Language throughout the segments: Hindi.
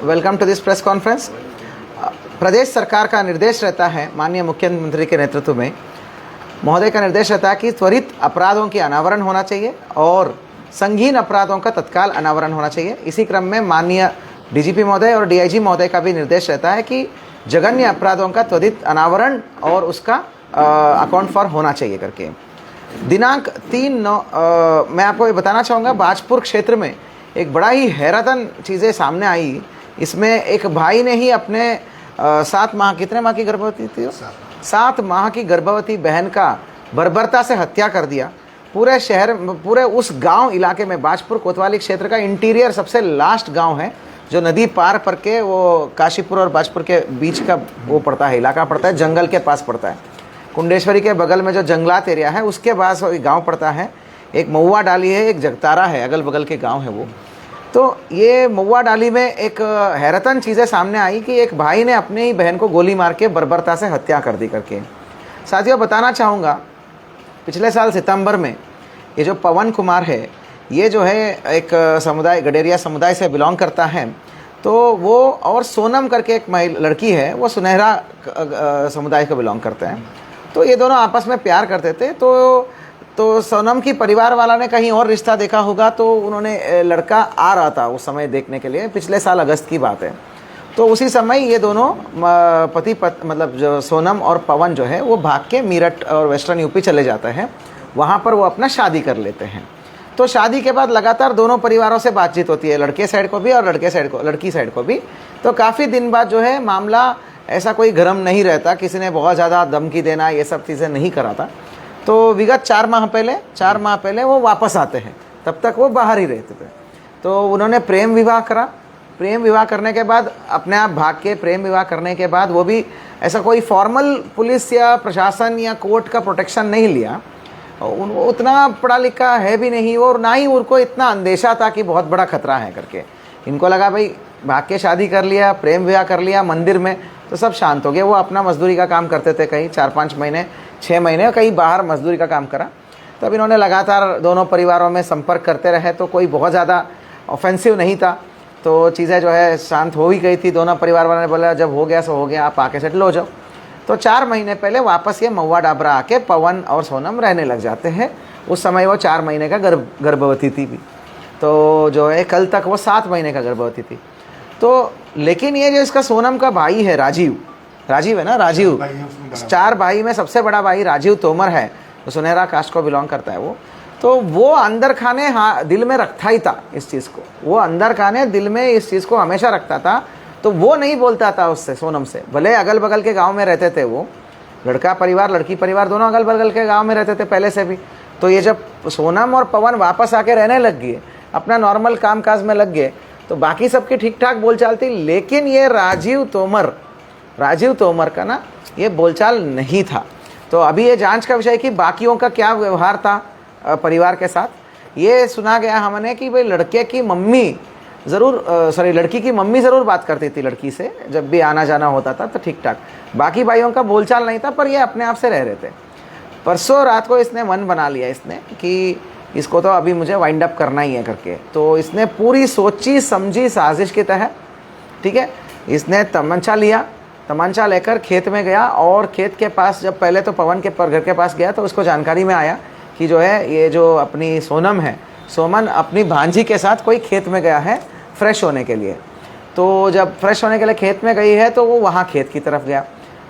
Welcome to this press conference. प्रदेश सरकार का निर्देश रहता है, माननीय मुख्यमंत्री के नेतृत्व में महोदय का निर्देश रहता है कि त्वरित अपराधों की अनावरण होना चाहिए और संगीन अपराधों का तत्काल अनावरण होना चाहिए। इसी क्रम में माननीय डीजीपी महोदय और डीआईजी महोदय का भी निर्देश रहता है कि जघन्य अपराधों का त्वरित अनावरण और उसका अकाउंट फॉर होना चाहिए करके। दिनांक 3/9 मैं आपको ये बताना चाहूँगा, बाजपुर क्षेत्र में एक बड़ा ही हैरतन चीज़ें सामने आई। इसमें एक भाई ने ही अपने 7 माह, कितने माह की गर्भवती थी? 7 माह की गर्भवती बहन का बर्बरता से हत्या कर दिया। पूरे शहर, पूरे उस गांव इलाके में, बाजपुर कोतवाली क्षेत्र का इंटीरियर सबसे लास्ट गांव है, जो नदी पार पर के वो काशीपुर और बाजपुर के बीच का वो पड़ता है, इलाका पड़ता है, जंगल के पास पड़ता है। कुंडेश्वरी के बगल में जो जंगलात एरिया है उसके पास गांव पड़ता है। एक महुआ डाली है, एक जगतारा है, अगल बगल के गांव है वो। तो ये महुआ डाली में एक हैरतन चीज़ें सामने आई कि एक भाई ने अपनी ही बहन को गोली मार के बर्बरता से हत्या कर दी करके। साथियों, बताना चाहूँगा, पिछले साल सितंबर में ये जो पवन कुमार है, ये जो है एक समुदाय, गडेरिया समुदाय से बिलोंग करता है। तो वो और सोनम करके एक लड़की है, वो सुनहरा समुदाय को बिलोंग करते हैं। तो ये दोनों आपस में प्यार करते थे। तो सोनम की परिवार वाला ने कहीं और रिश्ता देखा होगा, तो उन्होंने, लड़का आ रहा था उस समय देखने के लिए, पिछले साल अगस्त की बात है। तो उसी समय ये दोनों मतलब जो सोनम और पवन जो है वो भाग के मीरठ और वेस्टर्न यूपी चले जाते हैं। वहाँ पर वो अपना शादी कर लेते हैं। तो शादी के बाद लगातार दोनों परिवारों से बातचीत होती है, लड़के साइड को भी और लड़की साइड को भी। तो काफ़ी दिन बाद जो है मामला ऐसा कोई गर्म नहीं रहता, किसी ने बहुत ज़्यादा धमकी देना ये सब चीज़ें नहीं करा था। तो विगत 4 माह पहले वो वापस आते हैं, तब तक वो बाहर ही रहते थे। तो उन्होंने प्रेम विवाह करा। प्रेम विवाह करने के बाद अपने आप भाग के, प्रेम विवाह करने के बाद वो भी ऐसा कोई फॉर्मल पुलिस या प्रशासन या कोर्ट का प्रोटेक्शन नहीं लिया। उतना पढ़ा लिखा है भी नहीं और ना ही उनको इतना अंदेशा था कि बहुत बड़ा खतरा है करके। इनको लगा भाई भाग के शादी कर लिया, प्रेम विवाह कर लिया मंदिर में, तो सब शांत हो गए। वो अपना मजदूरी का काम करते थे, कहीं 4-5 महीने, 6 महीने कहीं बाहर मजदूरी का काम करा। तब इन्होंने लगातार दोनों परिवारों में संपर्क करते रहे, तो कोई बहुत ज़्यादा ऑफेंसिव नहीं था। तो चीज़ें जो है शांत हो ही गई थी। दोनों परिवार वालों ने बोला जब हो गया सो हो गया, आप आके सेटल हो जाओ। तो 4 महीने पहले वापस ये महुआ डाबरा आके पवन और सोनम रहने लग जाते हैं। उस समय वो 4 महीने का गर्भवती थी भी। तो जो है कल तक वो 7 महीने का गर्भवती थी। तो लेकिन ये जो इसका सोनम का भाई है राजीव है ना, राजीव, 4 भाई में सबसे बड़ा भाई राजीव तोमर है, तो सुनहरा कास्ट को बिलोंग करता है वो। तो वो अंदर खाने दिल में रखता ही था इस चीज़ को, वो अंदर खाने दिल में इस चीज़ को हमेशा रखता था। तो वो नहीं बोलता था उससे, सोनम से, भले अगल बगल के गांव में रहते थे वो, लड़का परिवार लड़की परिवार दोनों अगल बगल के गांव में रहते थे पहले से भी। तो ये जब सोनम और पवन वापस आके रहने लग गए, अपना नॉर्मल कामकाज में लग गए, तो बाकी सबकी ठीक ठाक बोलचाल थी। लेकिन ये राजीव तोमर का ना ये बोलचाल नहीं था। तो अभी ये जांच का विषय है कि बाकियों का क्या व्यवहार था परिवार के साथ। ये सुना गया हमने कि भाई लड़की की मम्मी ज़रूर बात करती थी लड़की से, जब भी आना जाना होता था तो ठीक ठाक। बाकी भाइयों का बोलचाल नहीं था, पर ये अपने आप से रह रहे थे। परसों रात को इसने मन बना लिया इसने कि इसको तो अभी मुझे वाइंड अप करना ही है करके। तो इसने पूरी सोची समझी साजिश के तहत, ठीक है, इसने तमंचा लेकर खेत में गया। और खेत के पास जब पहले तो पवन के घर के पास गया, तो उसको जानकारी में आया कि जो है ये जो अपनी सोमन अपनी भांजी के साथ कोई खेत में गया है फ्रेश होने के लिए। तो जब फ्रेश होने के लिए खेत में गई है, तो वो वहाँ खेत की तरफ गया।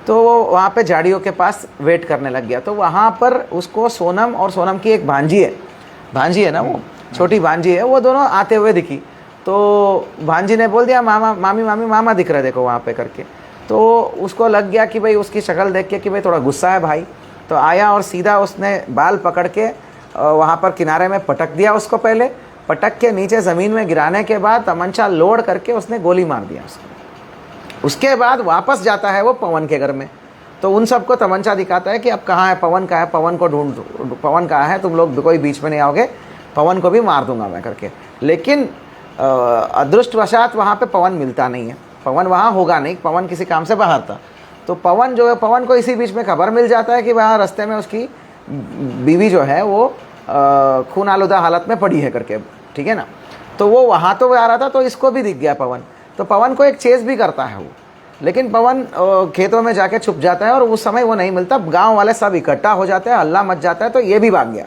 तो वो वहाँ पे झाड़ियों के पास वेट करने लग गया। तो वहाँ पर उसको सोनम और सोनम की एक भांजी है ना, वो छोटी भांजी है, वो दोनों आते हुए दिखी। तो भांजी ने बोल दिया मामा दिख रहे देखो वहाँ पे करके। तो उसको लग गया कि भाई उसकी शक्ल देख के कि भाई थोड़ा गुस्सा है भाई। तो आया और सीधा उसने बाल पकड़ के वहाँ पर किनारे में पटक दिया उसको। पहले पटक के नीचे ज़मीन में गिराने के बाद तमंचा लोड करके उसने गोली मार दिया उसको। उसके बाद वापस जाता है वो पवन के घर में। तो उन सबको तमंचा दिखाता है कि अब कहाँ है पवन, कहाँ है पवन को ढूंढ, पवन कहाँ है, तुम लोग कोई बीच में नहीं आओगे, पवन को भी मार दूंगा मैं करके। लेकिन अदृष्टवशात वहाँ पे पवन मिलता नहीं है। पवन वहाँ होगा नहीं, पवन किसी काम से बाहर था। तो पवन को इसी बीच में खबर मिल जाता है कि वहाँ रास्ते में उसकी बीवी जो है वो खून आलूदा हालत में पड़ी है करके, ठीक है ना। तो वो वहाँ तो आ रहा था, तो इसको भी दिख गया पवन। तो पवन को एक चेस भी करता है वो, लेकिन पवन खेतों में जाके छुप जाता है और उस समय वो नहीं मिलता। गांव वाले सब इकट्ठा हो जाते हैं, हल्ला मच जाता है, तो ये भी भाग गया,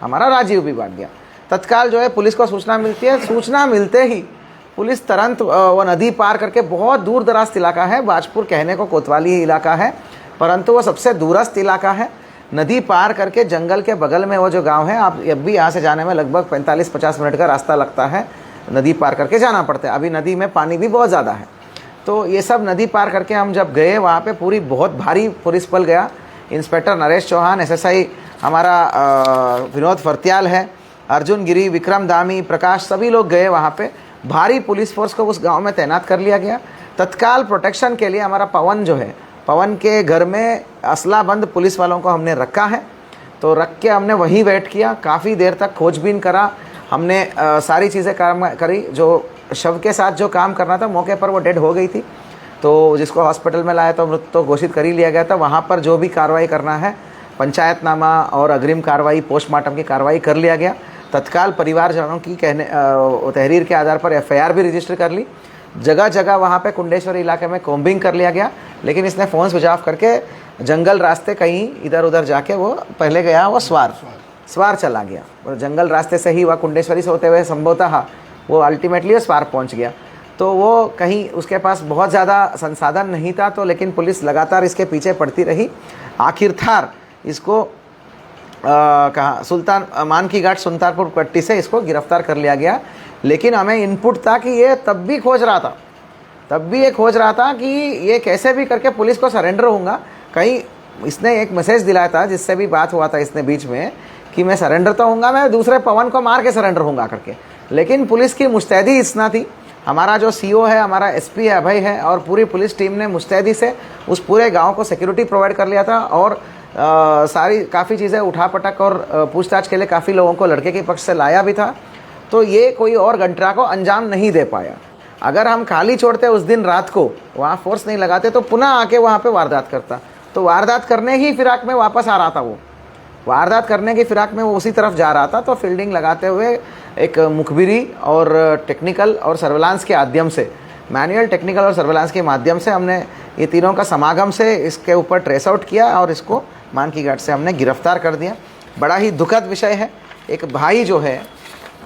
हमारा राजीव भी भाग गया। तत्काल जो है पुलिस को सूचना मिलती है। सूचना मिलते ही पुलिस तुरंत वो नदी पार करके, बहुत दूर दराज इलाका है, बाजपुर कहने को कोतवाली ही इलाका है, परंतु वो सबसे दूरस्थ इलाका है। नदी पार करके जंगल के बगल में वो जो गांव है, आप अब भी यहाँ से जाने में लगभग 45-50 मिनट का रास्ता लगता है, नदी पार करके जाना पड़ता है। अभी नदी में पानी भी बहुत ज़्यादा है। तो ये सब नदी पार करके हम जब गए वहाँ पे, पूरी बहुत भारी पुलिस बल गया। इंस्पेक्टर नरेश चौहान, SSI हमारा विनोद फर्त्याल है, अर्जुन गिरी, विक्रम दामी, प्रकाश, सभी लोग गए वहाँ पे। भारी पुलिस फोर्स को उस गांव में तैनात कर लिया गया। तत्काल प्रोटेक्शन के लिए हमारा पवन जो है, पवन के घर में असलाबंद पुलिस वालों को हमने रखा है। तो रख के हमने वहीं वेट किया, काफ़ी देर तक खोजबीन करा हमने, सारी चीज़ें करी। जो शव के साथ जो काम करना था, मौके पर वो डेड हो गई थी, तो जिसको हॉस्पिटल में लाया तो मृत तो घोषित कर ही लिया गया था। वहाँ पर जो भी कार्रवाई करना है, पंचायतनामा और अग्रिम कार्रवाई, पोस्टमार्टम की कार्रवाई कर लिया गया। तत्काल परिवारजनों की तहरीर के आधार पर FIR भी रजिस्टर कर ली। जगह जगह वहाँ पे कुंडेश्वरी इलाके में कॉम्बिंग कर लिया गया, लेकिन इसने फ़ोन स्विच ऑफ करके जंगल रास्ते कहीं इधर उधर जाके वो पहले गया, वो स्वार चला गया, और जंगल रास्ते से ही वह कुंडेश्वरी से होते हुए संभवतः वो अल्टीमेटली स्वार पहुँच गया। तो वो कहीं उसके पास बहुत ज़्यादा संसाधन नहीं था, तो लेकिन पुलिस लगातार इसके पीछे पड़ती रही। आखिरकार इसको कहाँ सुल्तान मान की घाट सुल्तानपुर पट्टी से इसको गिरफ्तार कर लिया गया। लेकिन हमें इनपुट था कि ये तब भी ये खोज रहा था कि ये कैसे भी करके पुलिस को सरेंडर होऊंगा। कहीं इसने एक मैसेज दिलाया था, जिससे भी बात हुआ था इसने बीच में, कि मैं सरेंडर तो होऊंगा, मैं दूसरे पवन को मार के सरेंडर होऊंगा करके। लेकिन पुलिस की मुस्तैदी इतना थी, हमारा जो CO है, हमारा SP है, अभय है, और पूरी पुलिस टीम ने मुस्तैदी से उस पूरे गाँव को सिक्योरिटी प्रोवाइड कर लिया था। और सारी काफ़ी चीज़ें उठापटक और पूछताछ के लिए काफ़ी लोगों को लड़के के पक्ष से लाया भी था। तो ये कोई और घटना को अंजाम नहीं दे पाया। अगर हम खाली छोड़ते उस दिन रात को, वहाँ फोर्स नहीं लगाते, तो पुनः आके वहाँ पे वारदात करता। तो वारदात करने ही फिराक में वापस आ रहा था, वो वारदात करने की फिराक में वो उसी तरफ जा रहा था। तो फील्डिंग लगाते हुए एक मुखबिरी और टेक्निकल और सर्विलांस के माध्यम से, मैनुअल, टेक्निकल और सर्विलांस के माध्यम से हमने ये तीनों का समागम से इसके ऊपर ट्रेस आउट किया और इसको मान की घाट से हमने गिरफ्तार कर दिया। बड़ा ही दुखद विषय है। एक भाई जो है,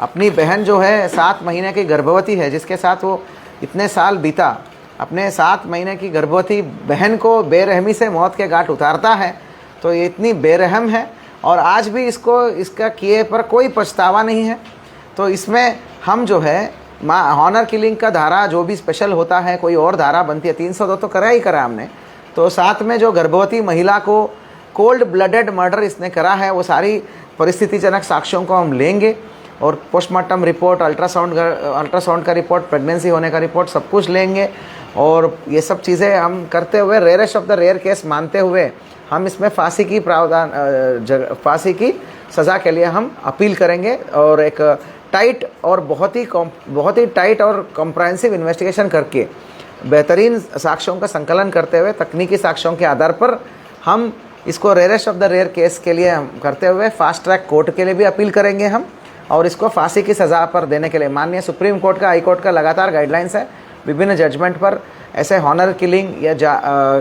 अपनी बहन जो है 7 महीने की गर्भवती है, जिसके साथ वो इतने साल बीता, अपने 7 महीने की गर्भवती बहन को बेरहमी से मौत के घाट उतारता है। तो ये इतनी बेरहम है, और आज भी इसको इसका किए पर कोई पछतावा नहीं है। तो इसमें हम जो है हॉनर किलिंग का धारा जो भी स्पेशल होता है, कोई और धारा बनती है, 302 तो करा ही करा हमने। तो साथ में जो गर्भवती महिला को कोल्ड ब्लडेड मर्डर इसने करा है, वो सारी परिस्थितिजनक साक्ष्यों को हम लेंगे, और पोस्टमार्टम रिपोर्ट, अल्ट्रासाउंड का रिपोर्ट, प्रेगनेंसी होने का रिपोर्ट, सब कुछ लेंगे। और ये सब चीज़ें हम करते हुए, rarest of the rare case मानते हुए, हम इसमें फांसी की सज़ा के लिए हम अपील करेंगे। और एक टाइट और बहुत ही टाइट और कॉम्प्रहेंसिव इन्वेस्टिगेशन करके, बेहतरीन साक्ष्यों का संकलन करते हुए, तकनीकी साक्ष्यों के आधार पर हम इसको rarest of the rare case के लिए हम करते हुए फास्ट ट्रैक कोर्ट के लिए भी अपील करेंगे हम, और इसको फांसी की सज़ा पर देने के लिए माननीय सुप्रीम कोर्ट का, हाई कोर्ट का लगातार गाइडलाइंस है। विभिन्न जजमेंट पर ऐसे हॉनर किलिंग या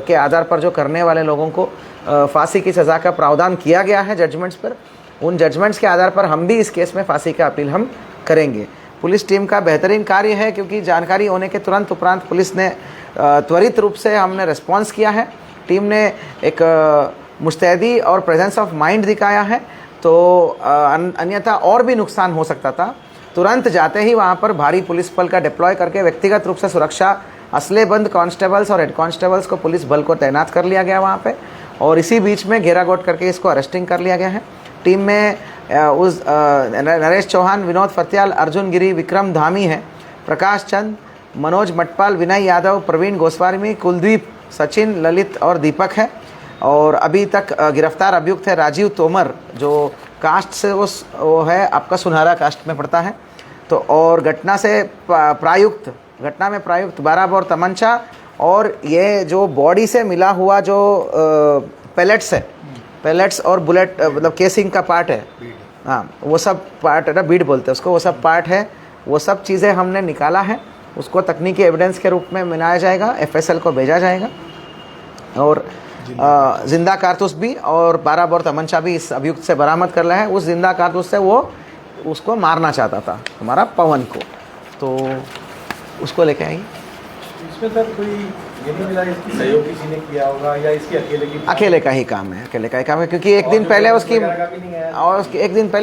के आधार पर जो करने वाले लोगों को फांसी की सज़ा का प्रावधान किया गया है जजमेंट्स पर। उन जजमेंट्स के आधार पर हम भी इस केस में फांसी का अपील हम करेंगे। पुलिस टीम का बेहतरीन कार्य है, क्योंकि जानकारी होने के तुरंत उपरांत पुलिस ने त्वरित रूप से हमने रिस्पॉन्स किया है। टीम ने एक मुस्तैदी और प्रेजेंस ऑफ माइंड दिखाया है। तो अन्यथा और भी नुकसान हो सकता था। तुरंत जाते ही वहाँ पर भारी पुलिस बल का डिप्लॉय करके व्यक्तिगत रूप से सुरक्षा, असलेबंद कांस्टेबल्स और हेड कांस्टेबल्स को पुलिस बल को तैनात कर लिया गया वहाँ पे, और इसी बीच में घेरागोट करके इसको अरेस्टिंग कर लिया गया है। टीम में नरेश चौहान, विनोद फर्त्याल, अर्जुन गिरी, विक्रम धामी है, प्रकाश चंद, मनोज मटपाल, विनय यादव, प्रवीण गोस्वामी, कुलदीप, सचिन, ललित और दीपक है। और अभी तक गिरफ्तार अभियुक्त है राजीव तोमर, जो कास्ट से वो है आपका सुनहरा कास्ट में पड़ता है। तो और घटना में प्रायुक्त 12 बोर तमंचा, और ये जो बॉडी से मिला हुआ जो पैलेट्स और बुलेट, मतलब केसिंग का पार्ट है, हाँ वो सब पार्ट है ना, बीड बोलते हैं उसको, वो सब पार्ट है, वो सब चीज़ें हमने निकाला है। उसको तकनीकी एविडेंस के रूप में मिलाया जाएगा, FSL को भेजा जाएगा और जिंदा कारतूस भी और 12 बोर तमंचा भी इस अभियुक्त से बरामद कर लिया है। उस जिंदा कारतूस से वो उसको मारना चाहता था, हमारा पवन को, तो उसको लेके आएंगे। इसमें सर कोई ये नहीं मिला इसकी सहयोग किसी ने किया होगा या इसकी अकेले का ही काम है, अकेले का ही काम है, क्योंकि एक दिन पहले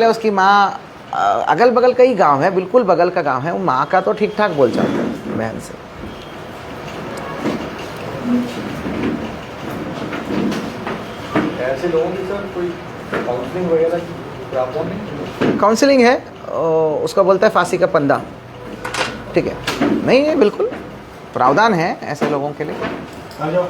उसकी माँ, अगल बगल का ही गांव है, बिल्कुल बगल का गांव है, वो माँ का तो ठीक ठाक बोल चालता है बहन से। ऐसे लोगों की सर कोई काउंसलिंग वगैरह प्रावधान नहीं? काउंसलिंग है, उसको बोलता है फांसी का फंदा, ठीक है, नहीं है, बिल्कुल प्रावधान है ऐसे लोगों के लिए। आ जाओ।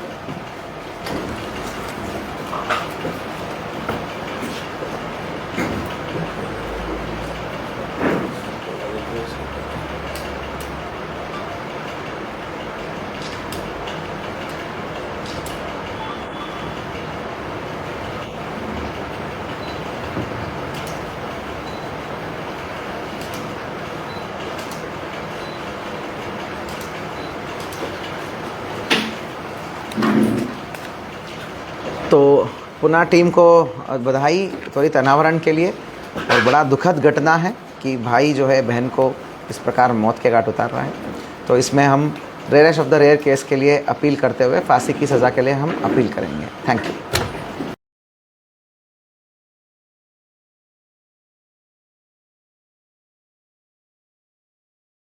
तो पुनः टीम को बधाई त्वरित अनावरण के लिए। और बड़ा दुखद घटना है कि भाई जो है बहन को इस प्रकार मौत के घाट उतार रहा है। तो इसमें हम rarest of the rare case के लिए अपील करते हुए फांसी की सज़ा के लिए हम अपील करेंगे। Thank you.